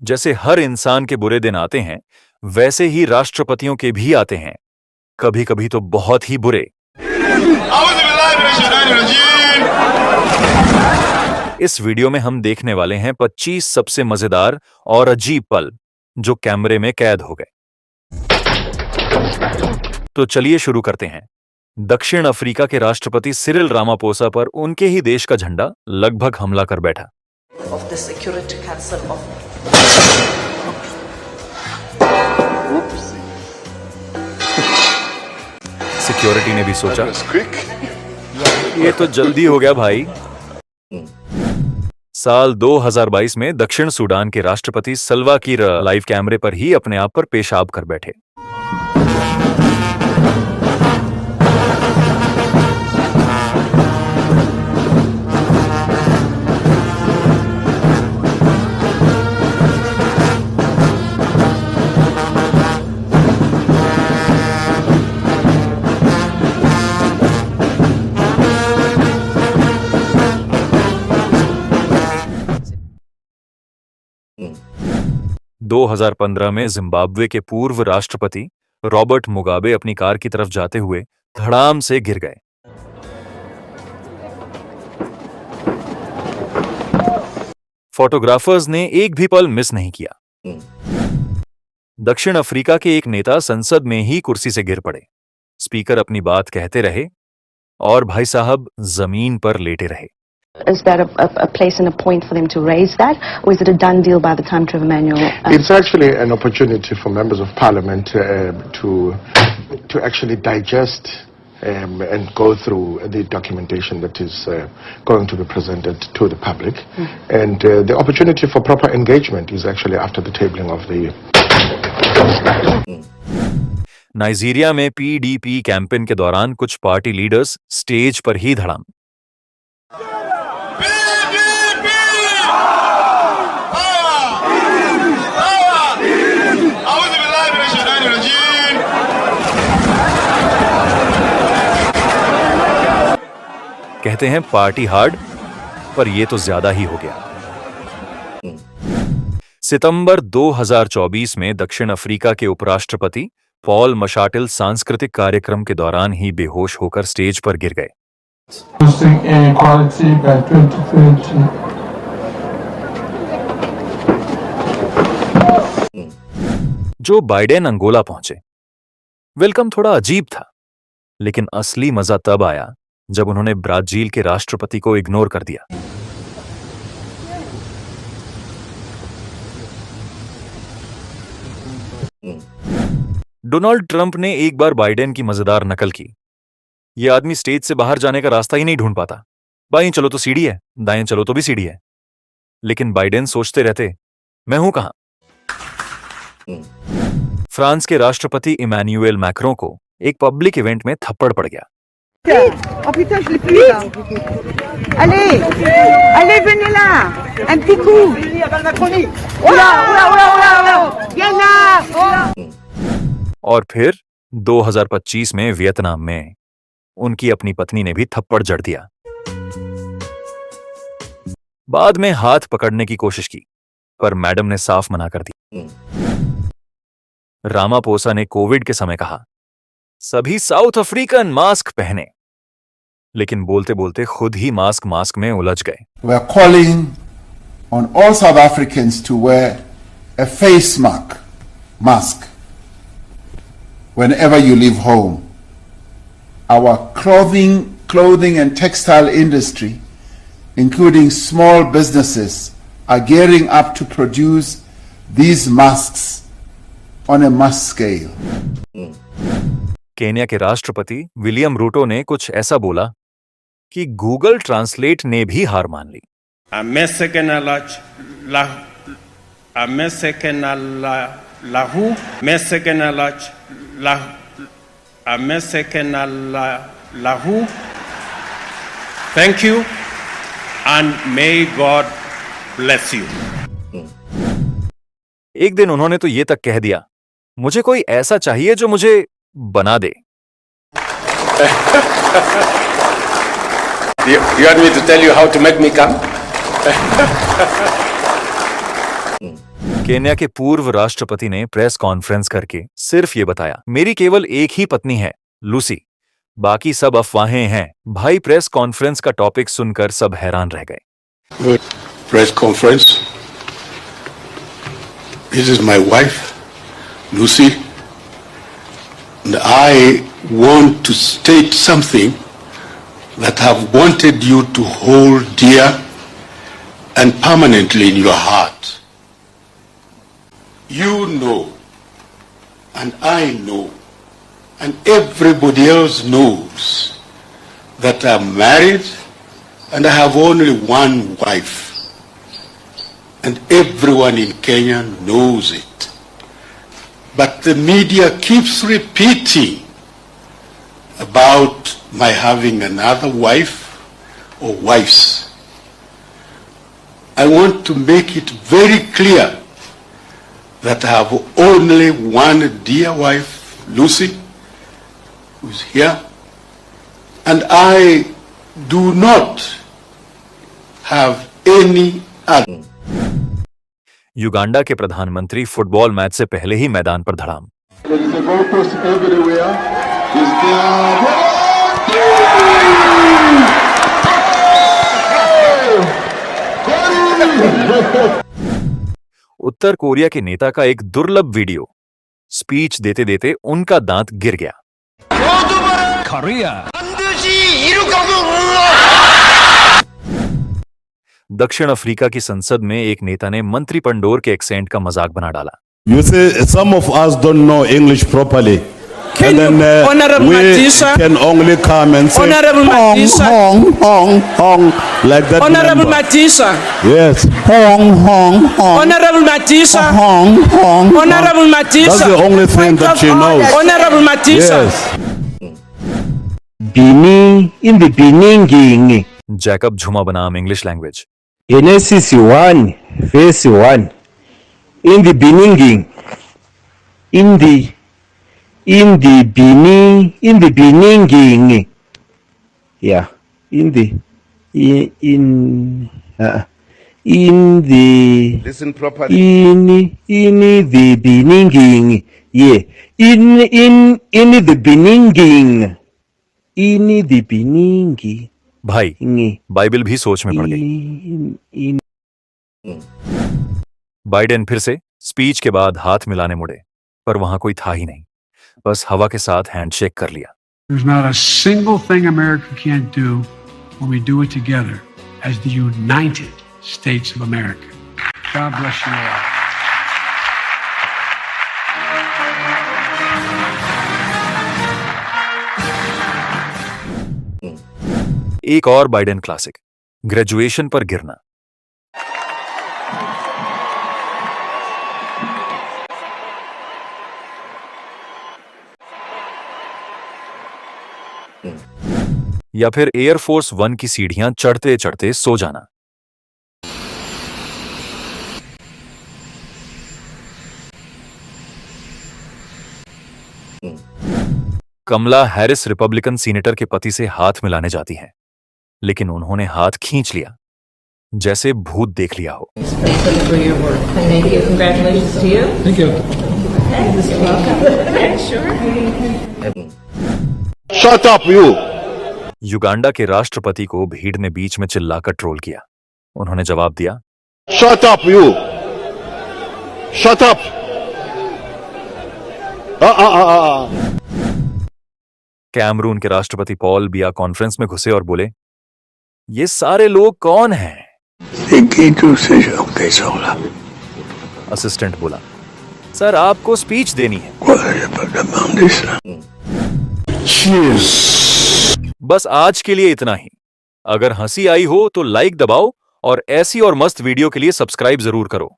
जैसे हर इंसान के बुरे दिन आते हैं, वैसे ही राष्ट्रपतियों के भी आते हैं, कभी कभी तो बहुत ही बुरे। इस वीडियो में हम देखने वाले हैं 25 सबसे मजेदार और अजीब पल जो कैमरे में कैद हो गए। तो चलिए शुरू करते हैं। दक्षिण अफ्रीका के राष्ट्रपति सिरिल रामापोसा पर उनके ही देश का झंडा लगभग हमला कर बैठा। सिक्योरिटी ने भी सोचा ये तो जल्दी हो गया भाई। साल 2022 में दक्षिण सूडान के राष्ट्रपति सल्वा कीर लाइव कैमरे पर ही अपने आप पर पेशाब कर बैठे। Mm. 2015 में जिम्बाब्वे के पूर्व राष्ट्रपति रॉबर्ट मुगाबे अपनी कार की तरफ जाते हुए धड़ाम से गिर गए। फोटोग्राफर्स ने एक भी पल मिस नहीं किया। दक्षिण अफ्रीका के एक नेता संसद में ही कुर्सी से गिर पड़े। स्पीकर अपनी बात कहते रहे और भाई साहब जमीन पर लेटे रहे। Is that a place and a point for them to raise that, or is it a done deal by the time Trevor Manuel? It's actually an opportunity for members of parliament to actually digest and go through the documentation that is going to be presented to the public. And the opportunity for proper engagement is actually after the tabling of the... Nigeria में PDP campaign के दौरान कुछ party leaders stage पर ही धड़ाम। कहते हैं party hard, पर यह तो ज्यादा ही हो गया। सितंबर 2024 में दक्षिण अफ्रीका के उपराष्ट्रपति पॉल मशाटिल सांस्कृतिक कार्यक्रम के दौरान ही बेहोश होकर स्टेज पर गिर गए। जो बाइडेन अंगोला पहुंचे। वेलकम थोड़ा अजीब था, लेकिन असली मजा तब आया जब उन्होंने ब्राजील के राष्ट्रपति को इग्नोर कर दिया। डोनाल्ड ट्रंप ने एक बार बाइडेन की मजेदार नकल की। यह आदमी स्टेज से बाहर जाने का रास्ता ही नहीं ढूंढ पाता। बाएं चलो तो सीढ़ी है, दाएं चलो तो भी सीढ़ी है। लेकिन बाइडेन सोचते रहते, मैं हूं कहां। फ्रांस के राष्ट्रपति इमैनुएल मैक्रों को एक पब्लिक इवेंट में थप्पड़ पड़ गया। Oh putain, je l'ai plus là. Allez, allez, venez là. Un petit coup. Oula, oula, oula, oula, oula. Viens là. और फिर 2025 में वियतनाम में उनकी अपनी पत्नी ने भी थप्पड़ जड़ दिया। बाद में हाथ पकड़ने की कोशिश की, पर मैडम ने साफ मना कर दी। रामापोसा ने कोविड के समय कहा, सभी साउथ अफ्रीकन मास्क पहने, लेकिन बोलते बोलते खुद ही मास्क में उलझ गए। We are calling on all South Africans to wear a face mask whenever you leave home. Our clothing and textile industry, including small businesses, are gearing up to produce these masks on a mass scale. Kenya के राष्ट्रपति William Ruto ने कुछ ऐसा बोला कि Google translate ने भी हार मान ली। Thank you and may God bless you. एक दिन उन्होंने तो ये तक कह दिया, मुझे कोई ऐसा चाहिए जो मुझे बना दे। You want me to tell you how to make me come? Kenya के पूर्व राष्ट्रपति ने प्रेस कॉन्फ्रेंस करके सिर्फ ये बताया, मेरी केवल एक ही पत्नी है, लूसी, बाकी सब अफवाहें हैं। भाई, प्रेस कॉन्फ्रेंस का टॉपिक सुनकर सब हैरान रह गए। Press conference. This is my wife, Lucy, and I want to state something that I've wanted you to hold dear and permanently in your heart. You know, and I know, and everybody else knows that I'm married and I have only one wife. And everyone in Kenya knows it. But the media keeps repeating about my having another wife or wives. I want to make it very clear that I have only one dear wife, Lucy, who's here, and I do not have any other. Uganda के प्रधानमंत्री football match से पहले ही मैदान पर धड़ाम। उत्तर Korea के नेता का एक दुर्लभ वीडियो, स्पीच देते देते उनका दांत गिर गया। दक्षिण अफ्रीका की संसद में एक नेता ने मंत्री पंडोर के एक्सेंट का मजाक बना डाला। You say some of us don't know English properly. Can And then Honorable we Matisa, can only come and say Honorable hong, Matisa, hong, hong, hong, like that. Honorable member. Matisa, Yes, hong, hong, hong, Honorable Matisa, hong, hong, Honorable hong. Matisa. That's the only thing Point that of she knows. order. Honorable Matisa. Yes. Beginning in the beginning. Jacob Zuma बनाम English language. Genesis 1, verse 1. In the beginning. In the beginning. Yeah. In the Listen properly. in the beginning. Yeah. In the beginning. In the beginning. भाई, Bible भी सोच में पड़ गई। Biden फिर से speech के बाद हाथ मिलाने मुड़े, पर वहां कोई था ही नहीं, बस हवा के साथ हैंडशेक कर लिया। There's not a single thing America can't do when we do it together as the United States of America. God bless you all. एक और बाइडेन क्लासिक, ग्रेजुएशन पर गिरना। या फिर एयरफोर्स 1 की सीढ़ियां चढ़ते चढ़ते सो जाना। कमला हैरिस रिपब्लिकन सीनेटर के पति से हाथ मिलाने जाती हैं, लेकिन उन्होंने हाथ खींच लिया, जैसे भूत देख लिया हो। Shut up, you! युगांडा के राष्ट्रपति को भीड़ ने बीच में चिल्लाकर ट्रोल किया। उन्होंने जवाब दिया, Shut up, you! Shut up! Cameroon के राष्ट्रपति पॉल बिया कॉन्फ्रेंस में घुसे और बोले, ये सारे लोग कौन हैं? असिस्टेंट बोला, सर आपको स्पीच देनी है। बस आज के लिए इतना ही। अगर हंसी आई हो तो लाइक दबाओ और ऐसी और मस्त वीडियो के लिए सब्सक्राइब जरूर करो।